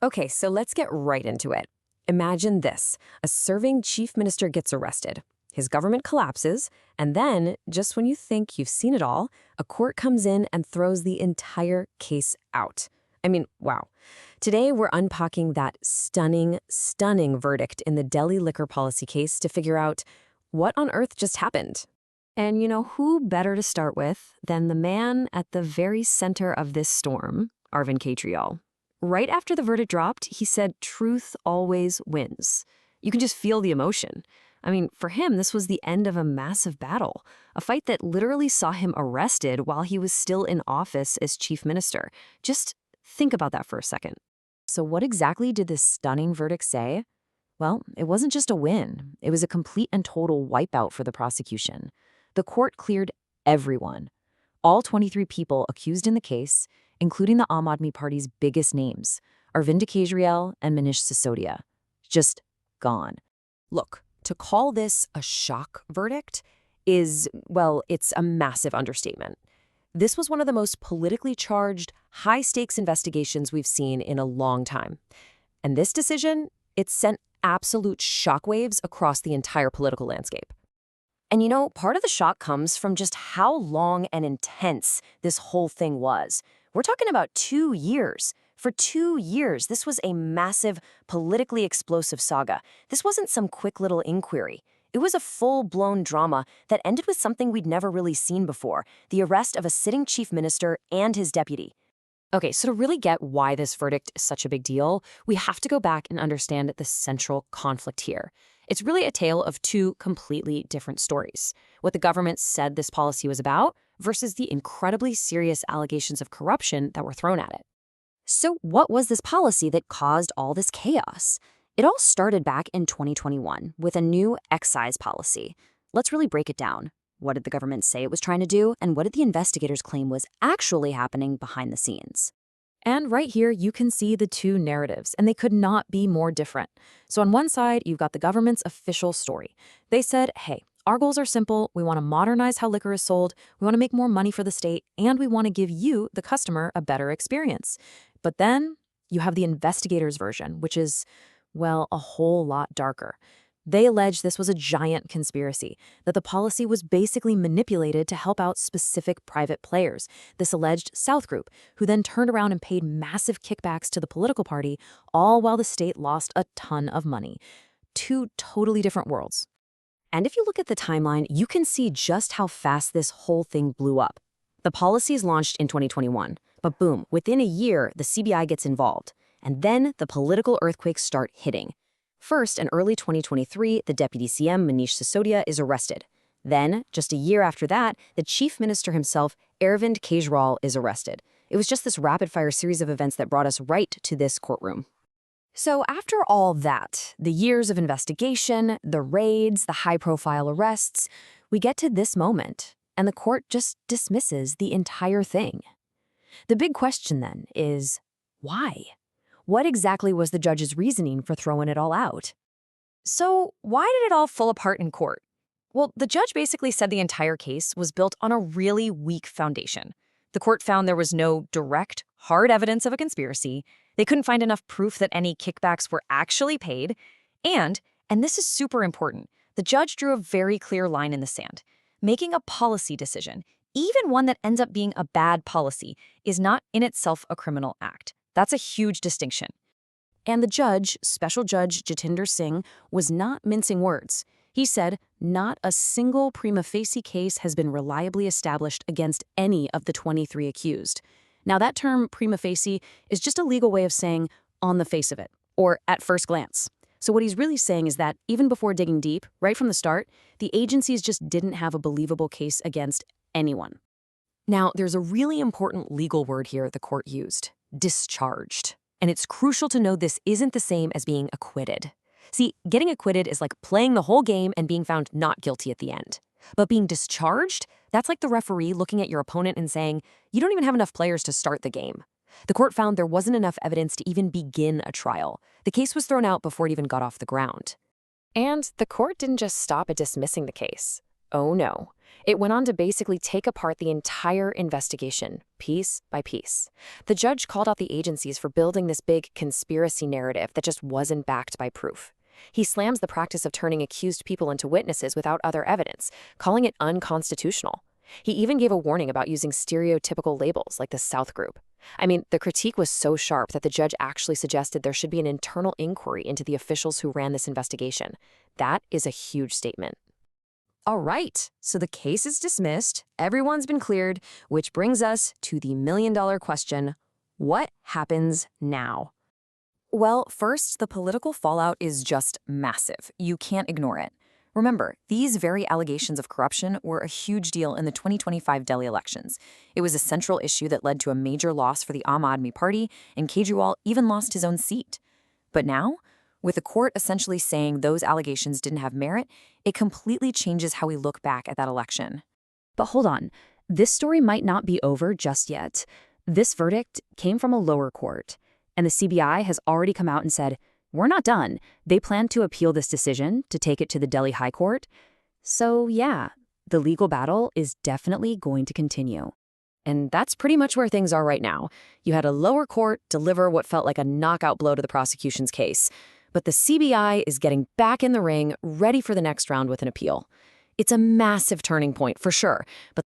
Okay, so let's get right into it. Imagine this. A serving chief minister gets arrested. His government collapses, and then, just when you think you've seen it all, a court comes in and throws the entire case out. I mean, wow. Today, we're unpacking that stunning verdict in the Delhi liquor policy case to figure out what on earth just happened. And you know, who better to start with than the man at the very center of this storm, Arvind Kejriwal. Right after the verdict dropped, he said truth always wins. You can just feel the emotion. I mean, for him, this was the end of a massive battle, a fight that literally saw him arrested while he was still in office as chief minister. Just think about that for a second. So what exactly did this stunning verdict say? Well, it wasn't just a win. It was a complete and total wipeout for the prosecution. The court cleared everyone. All 23 people accused in the case, including the Aam Aadmi Party's biggest names, Arvind Kejriwal and Manish Sisodia, just gone. Look, to call this a shock verdict is, well, it's a massive understatement. This was one of the most politically charged, high-stakes investigations we've seen in a long time. And this decision, it sent absolute shockwaves across the entire political landscape. And you know, part of the shock comes from just how long and intense this whole thing was. We're talking about 2 years. For 2 years, this was a massive, politically explosive saga. This wasn't some quick little inquiry. It was a full-blown drama that ended with something we'd never really seen before, the arrest of a sitting chief minister and his deputy. Okay, so to really get why this verdict is such a big deal, we have to go back and understand the central conflict here. It's really a tale of two completely different stories. What the government said this policy was about versus the incredibly serious allegations of corruption that were thrown at it. So what was this policy that caused all this chaos? It all started back in 2021 with a new excise policy. Let's really break it down. What did the government say it was trying to do, and what did the investigators claim was actually happening behind the scenes? And right here, you can see the two narratives, and they could not be more different. So on one side, you've got the government's official story. They said, hey, our goals are simple. We want to modernize how liquor is sold. We want to make more money for the state, and we want to give you, the customer, a better experience. But then you have the investigators' version, which is, well, a whole lot darker. They allege this was a giant conspiracy, that the policy was basically manipulated to help out specific private players, this alleged South group, who then turned around and paid massive kickbacks to the political party, all while the state lost a ton of money. Two totally different worlds. And if you look at the timeline, you can see just how fast this whole thing blew up. The policies launched in 2021, but boom, within a year, the CBI gets involved. And then the political earthquakes start hitting. First, in early 2023, the deputy CM, Manish Sisodia, is arrested. Then, just a year after that, the chief minister himself, Arvind Kejriwal, is arrested. It was just this rapid-fire series of events that brought us right to this courtroom. So after all that, the years of investigation, the raids, the high-profile arrests, we get to this moment, and the court just dismisses the entire thing. The big question then is, why? What exactly was the judge's reasoning for throwing it all out? So why did it all fall apart in court? Well, the judge basically said the entire case was built on a really weak foundation. The court found there was no direct, hard evidence of a conspiracy. They couldn't find enough proof that any kickbacks were actually paid. And this is super important, the judge drew a very clear line in the sand. Making a policy decision, even one that ends up being a bad policy, is not in itself a criminal act. That's a huge distinction. And the judge, Special Judge Jatinder Singh, was not mincing words. He said, not a single prima facie case has been reliably established against any of the 23 accused. Now, that term, prima facie, is just a legal way of saying on the face of it, or at first glance. So what he's really saying is that even before digging deep, right from the start, the agencies just didn't have a believable case against anyone. Now, there's a really important legal word here the court used. Discharged. And it's crucial to know this isn't the same as being acquitted. See, getting acquitted is like playing the whole game and being found not guilty at the end. But being discharged, that's like the referee looking at your opponent and saying, you don't even have enough players to start the game. The court found there wasn't enough evidence to even begin a trial. The case was thrown out before it even got off the ground. And the court didn't just stop at dismissing the case. Oh no. It went on to basically take apart the entire investigation, piece by piece. The judge called out the agencies for building this big conspiracy narrative that just wasn't backed by proof. He slams the practice of turning accused people into witnesses without other evidence, calling it unconstitutional. He even gave a warning about using stereotypical labels like the South Group. I mean, the critique was so sharp that the judge actually suggested there should be an internal inquiry into the officials who ran this investigation. That is a huge statement. All right, so the case is dismissed, everyone's been cleared, which brings us to the million-dollar question: what happens now? Well, first, the political fallout is just massive. You can't ignore it. Remember, these very allegations of corruption were a huge deal in the 2025 Delhi elections. It was a central issue that led to a major loss for the Aam Aadmi Party, and Kejriwal even lost his own seat. But now, with the court essentially saying those allegations didn't have merit, it completely changes how we look back at that election. But hold on, this story might not be over just yet. This verdict came from a lower court, and the CBI has already come out and said, we're not done. They plan to appeal this decision to take it to the Delhi High Court. So yeah, the legal battle is definitely going to continue. And that's pretty much where things are right now. You had a lower court deliver what felt like a knockout blow to the prosecution's case. But the CBI is getting back in the ring, ready for the next round with an appeal. It's a massive turning point, for sure, but